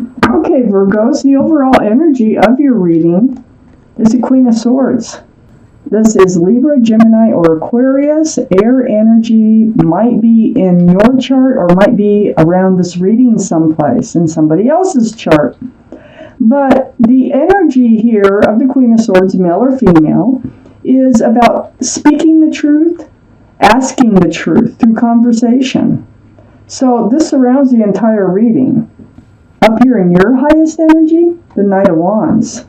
Okay, Virgos, the overall energy of your reading is the Queen of Swords. This is Libra, Gemini, or Aquarius. Air energy might be in your chart or might be around this reading someplace in somebody else's chart. But the energy here of the Queen of Swords, male or female, is about speaking the truth, asking the truth through conversation. So this surrounds the entire reading. Up here in your highest energy, the Knight of Wands.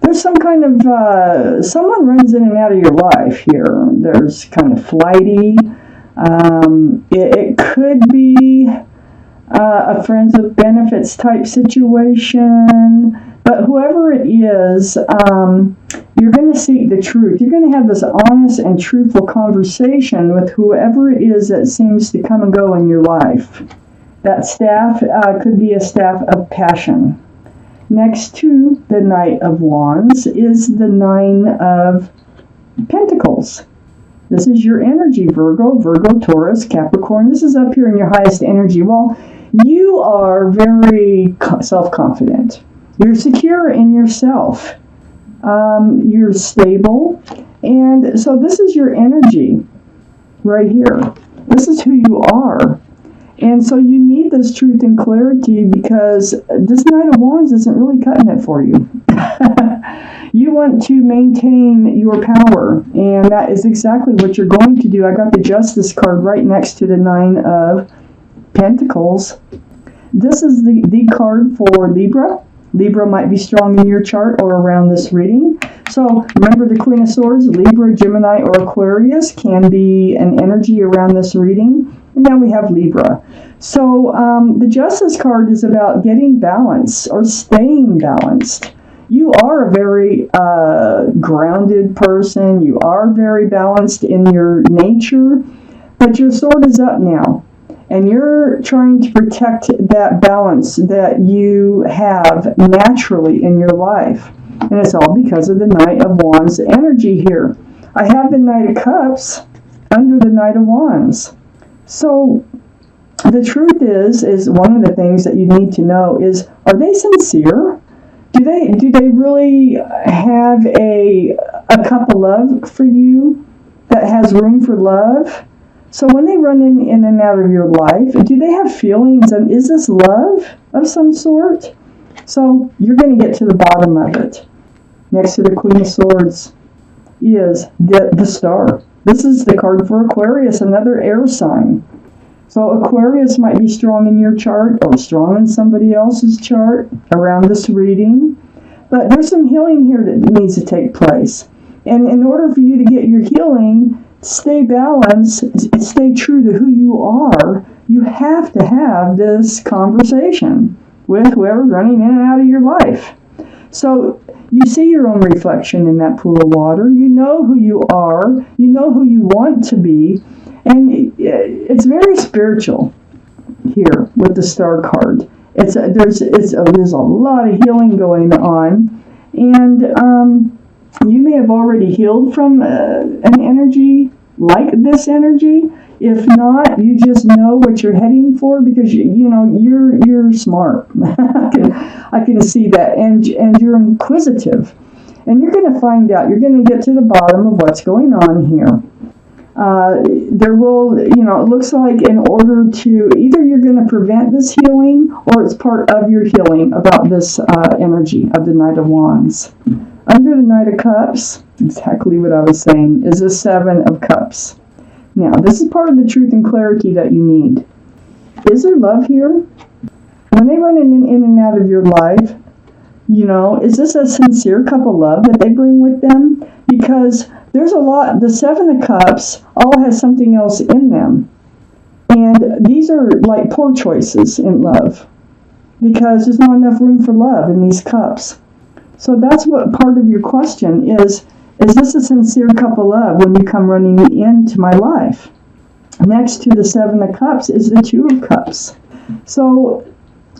There's some kind of, someone runs in and out of your life here. There's kind of flighty. It could be a friends with benefits type situation. But whoever it is, you're going to seek the truth. You're going to have this honest and truthful conversation with whoever it is that seems to come and go in your life. That staff could be a staff of passion. Next to the Knight of Wands is the Nine of Pentacles. This is your energy, Virgo, Taurus, Capricorn. This is up here in your highest energy. Well, you are very self-confident. You're secure in yourself. You're stable. And so this is your energy right here. This is who you are. And so you need this truth and clarity because this Knight of Wands isn't really cutting it for you. You want to maintain your power, and that is exactly what you're going to do. I got the Justice card right next to the Nine of Pentacles. This is the card for Libra. Libra might be strong in your chart or around this reading. So remember the Queen of Swords, Libra, Gemini, or Aquarius can be an energy around this reading. And now we have Libra. So the Justice card is about getting balance or staying balanced. You are a very grounded person. You are very balanced in your nature. But your sword is up now. And you're trying to protect that balance that you have naturally in your life. And it's all because of the Knight of Wands energy here. I have the Knight of Cups under the Knight of Wands. So the truth is one of the things that you need to know is, are they sincere? Do they really have a cup of love for you that has room for love? So when they run in and out of your life, do they have feelings? And is this love of some sort? So you're going to get to the bottom of it. Next to the Queen of Swords is the Star. This is the card for Aquarius, another air sign. So Aquarius might be strong in your chart or strong in somebody else's chart around this reading. But there's some healing here that needs to take place. And in order for you to get your healing, stay balanced, stay true to who you are, you have to have this conversation with whoever's running in and out of your life. So you see your own reflection in that pool of water. You know who you are. You know who you want to be. And it's very spiritual here with the Star card. There's a lot of healing going on. And you may have already healed from an energy like this energy. If not, you just know what you're heading for because you're smart. I can see that, and you're inquisitive, and you're going to find out. You're going to get to the bottom of what's going on here. There will, it looks like in order to either you're going to prevent this healing or it's part of your healing about this energy of the Knight of Wands. Under the Knight of Cups, exactly what I was saying, is the Seven of Cups. Now, this is part of the truth and clarity that you need. Is there love here? When they run in and out of your life, is this a sincere cup of love that they bring with them? Because there's a lot, the Seven of Cups all has something else in them. And these are like poor choices in love. Because there's not enough room for love in these cups. So that's what part of your question is this a sincere cup of love when you come running into my life? Next to the Seven of Cups is the Two of Cups. So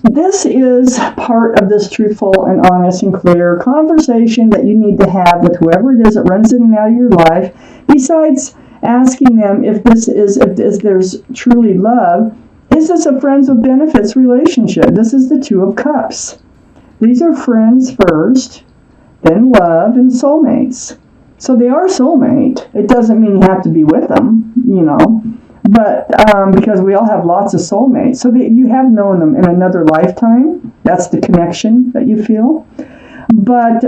this is part of this truthful and honest and clear conversation that you need to have with whoever it is that runs in and out of your life. Besides asking them if there's truly love, Is this a friends with benefits relationship? This is the Two of Cups. These are friends first, then love, and soulmates. So they are soulmate. It doesn't mean you have to be with them, but because we all have lots of soulmates. So that you have known them in another lifetime. That's the connection that you feel. But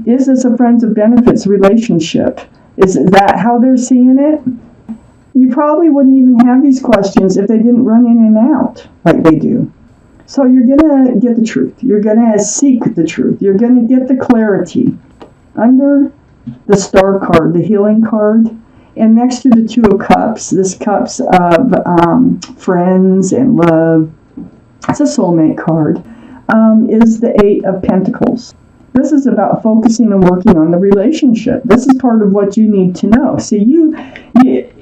is this a friends with benefits relationship? Is that how they're seeing it? You probably wouldn't even have these questions if they didn't run in and out like they do. So you're going to get the truth. You're going to seek the truth. You're going to get the clarity under the Star card, the healing card, and next to the Two of Cups, this cups of friends and love. It's a soulmate card. Is the Eight of Pentacles. This is about focusing and working on the relationship. This is part of what you need to know. See,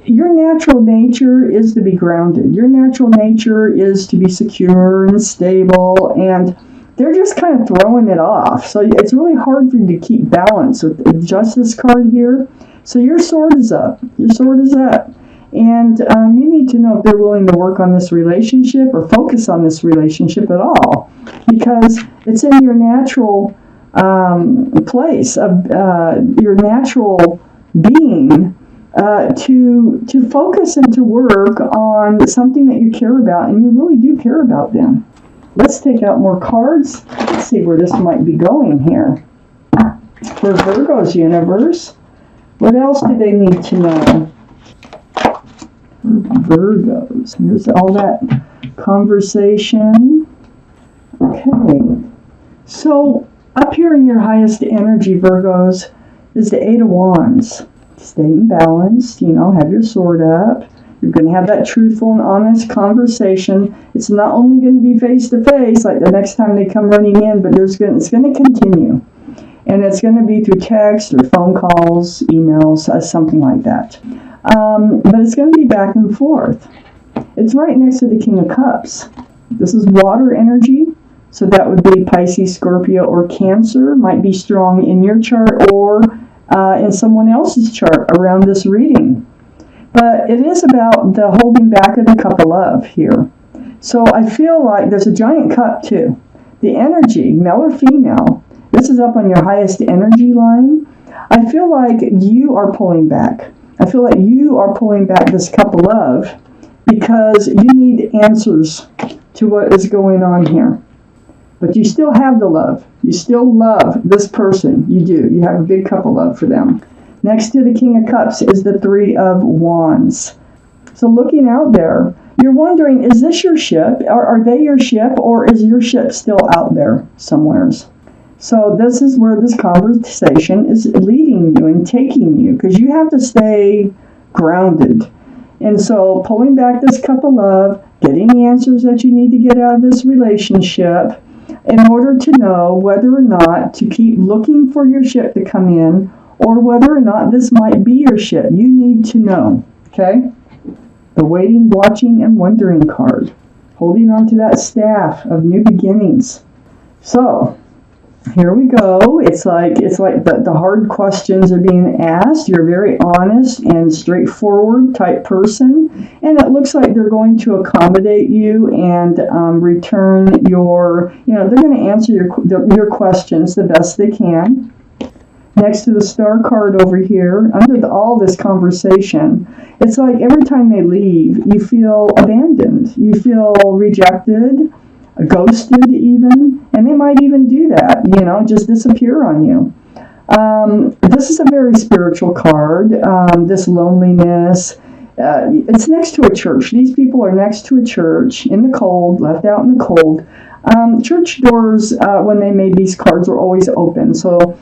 your natural nature is to be grounded. Your natural nature is to be secure and stable, and they're just kind of throwing it off. So it's really hard for you to keep balance with just this card here. So your sword is up. Your sword is up. And you need to know if they're willing to work on this relationship or focus on this relationship at all, because it's in your natural place of your natural being to focus and to work on something that you care about, and you really do care about them. Let's take out more cards. Let's see where this might be going here. For Virgo's universe, what else do they need to know? Virgos. Here's all that conversation. Okay. So up here in your highest energy, Virgos, is the Eight of Wands. Staying balanced, have your sword up. You're going to have that truthful and honest conversation. It's not only going to be face to face, like the next time they come running in, but it's going to continue. And it's going to be through text or phone calls, emails, something like that. But it's going to be back and forth. It's right next to the King of Cups. This is water energy. So that would be Pisces, Scorpio, or Cancer. Might be strong in your chart or in someone else's chart around this reading. But it is about the holding back of the cup of love here. So I feel like there's a giant cup too. The energy, male or female, this is up on your highest energy line. I feel like you are pulling back. I feel like you are pulling back this cup of love because you need answers to what is going on here. But you still have the love. You still love this person. You do. You have a big cup of love for them. Next to the King of Cups is the Three of Wands. So looking out there, you're wondering, is this your ship? Are they your ship? Or is your ship still out there somewheres? So this is where this conversation is leading you and taking you, because you have to stay grounded. And so pulling back this cup of love, getting the answers that you need to get out of this relationship in order to know whether or not to keep looking for your ship to come in or whether or not this might be your ship. You need to know, okay? The waiting, watching, and wondering card. Holding on to that staff of new beginnings. So here we go. It's like the hard questions are being asked. You're a very honest and straightforward type person, and it looks like they're going to accommodate you and return your, they're going to answer your questions the best they can. Next to the Star card over here, under all this conversation, it's like every time they leave, you feel abandoned. You feel rejected, ghosted even, and they might even do that, just disappear on you. This is a very spiritual card, this loneliness. It's next to a church. These people are next to a church in the cold, left out in the cold. Church doors, when they made these cards, are always open, so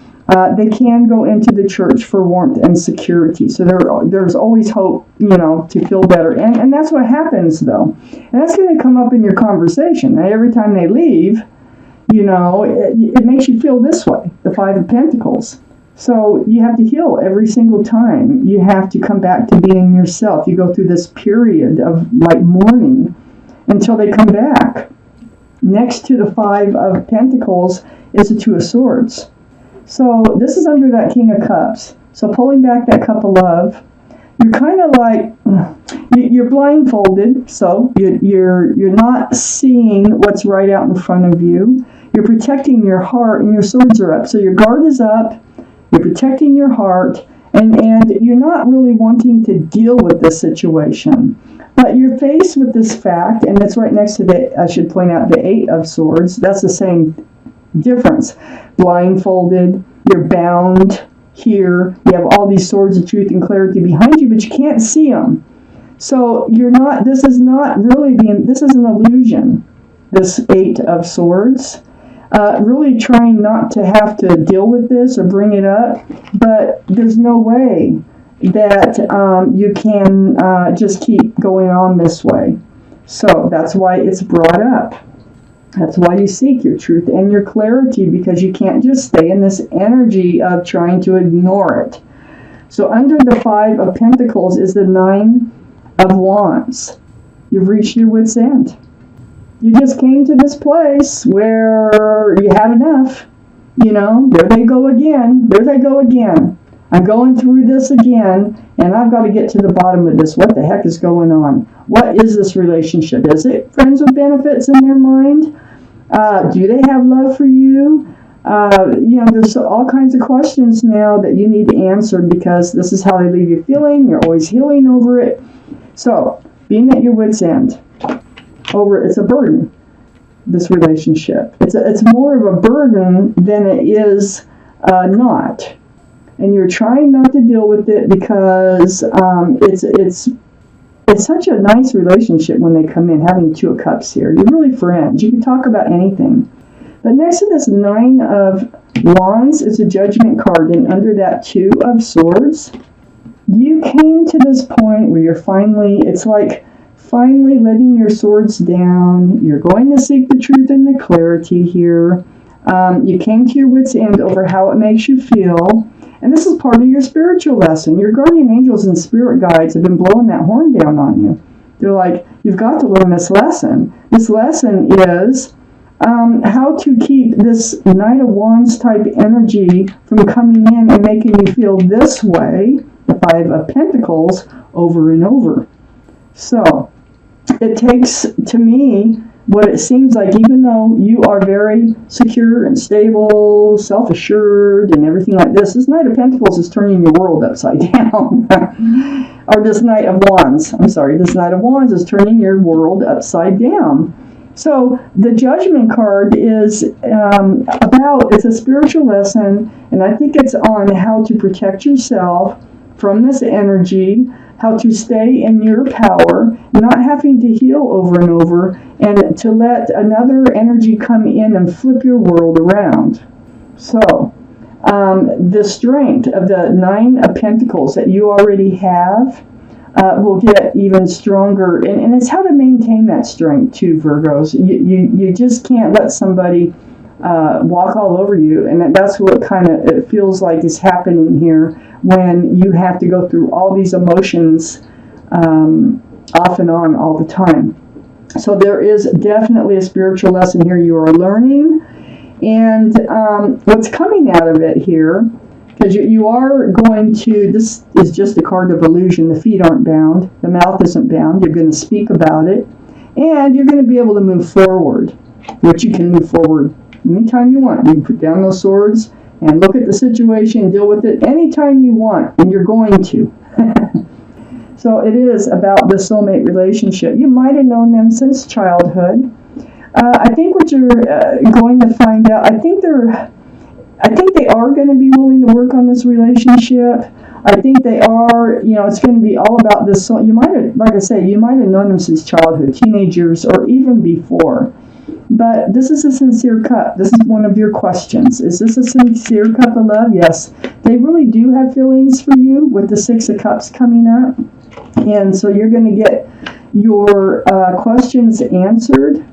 they can go into the church for warmth and security. So there's always hope, to feel better. And that's what happens, though. And that's going to come up in your conversation. Now, every time they leave, it makes you feel this way, the Five of Pentacles. So you have to heal every single time. You have to come back to being yourself. You go through this period of, mourning until they come back. Next to the Five of Pentacles is the Two of Swords. So this is under that King of Cups. So pulling back that cup of love, you're kind of like, you're blindfolded, so you're not seeing what's right out in front of you. You're protecting your heart, and your swords are up. So your guard is up, you're protecting your heart, and you're not really wanting to deal with this situation. But you're faced with this fact, and it's right next to the, I should point out, the Eight of Swords. That's the same difference. Blindfolded, you're bound here. You have all these swords of truth and clarity behind you, but you can't see them. So you're not, this is not really being, this is an illusion, this Eight of Swords. Really trying not to have to deal with this or bring it up, but there's no way that you can just keep going on this way. So that's why it's brought up. That's why you seek your truth and your clarity, because you can't just stay in this energy of trying to ignore it. So under the Five of Pentacles is the Nine of Wands. You've reached your wit's end. You just came to this place where you had enough. You know, there they go again. There they go again. I'm going through this again, and I've got to get to the bottom of this. What the heck is going on? What is this relationship? Is it friends with benefits in their mind? Do they have love for you? There's all kinds of questions now that you need answered, because this is how they leave you feeling. You're always healing over it. So, being at your wit's end, it's a burden, this relationship. It's more of a burden than it is not. And you're trying not to deal with it because it's such a nice relationship when they come in, having the Two of Cups here. You're really friends. You can talk about anything. But next to this Nine of Wands is a Judgment card, and under that Two of Swords, you came to this point where you're finally letting your swords down. You're going to seek the truth and the clarity here. You came to your wit's end over how it makes you feel. And this is part of your spiritual lesson. Your guardian angels and spirit guides have been blowing that horn down on you. They're like, you've got to learn this lesson. This lesson is how to keep this Knight of Wands type energy from coming in and making you feel this way, the Five of Pentacles, over and over. So, it takes, to me, what it seems like, even though you are very secure and stable, self-assured, and everything like this Knight of Pentacles is turning your world upside down. Or this Knight of Wands is turning your world upside down. So the Judgment card is it's a spiritual lesson, and I think it's on how to protect yourself from this energy, how to stay in your power, not having to heal over and over, and to let another energy come in and flip your world around. So, the strength of the Nine of Pentacles that you already have will get even stronger. And it's how to maintain that strength too, Virgos. You just can't let somebody walk all over you, and that's what it feels like is happening here when you have to go through all these emotions off and on all the time. So there is definitely a spiritual lesson here you are learning, and what's coming out of it here, because you are going to, this is just a card of illusion. The feet aren't bound, the mouth isn't bound. You're going to speak about it, and you're going to be able to move forward, which you can move forward anytime you want. You can put down those swords and look at the situation, deal with it anytime you want, and you're going to. So it is about the soulmate relationship. You might have known them since childhood. I think what you're going to find out, I think they are going to be willing to work on this relationship. I think they are, it's going to be all about this. So you might have, like I say, you might have known them since childhood, teenagers, or even before. But this is a sincere cup. This is one of your questions. Is this a sincere cup of love? Yes. They really do have feelings for you with the Six of Cups coming up. And so you're going to get your questions answered.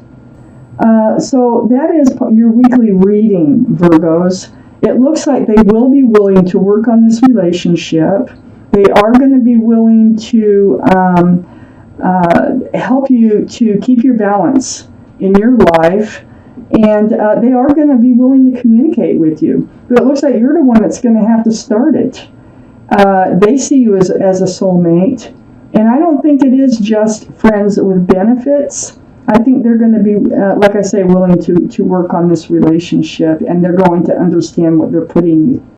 So that is your weekly reading, Virgos. It looks like they will be willing to work on this relationship. They are going to be willing to help you to keep your balance in your life, and they are going to be willing to communicate with you. But it looks like you're the one that's going to have to start it. They see you as a soulmate. And I don't think it is just friends with benefits. I think they're going to be, like I say, willing to work on this relationship, and they're going to understand what they're putting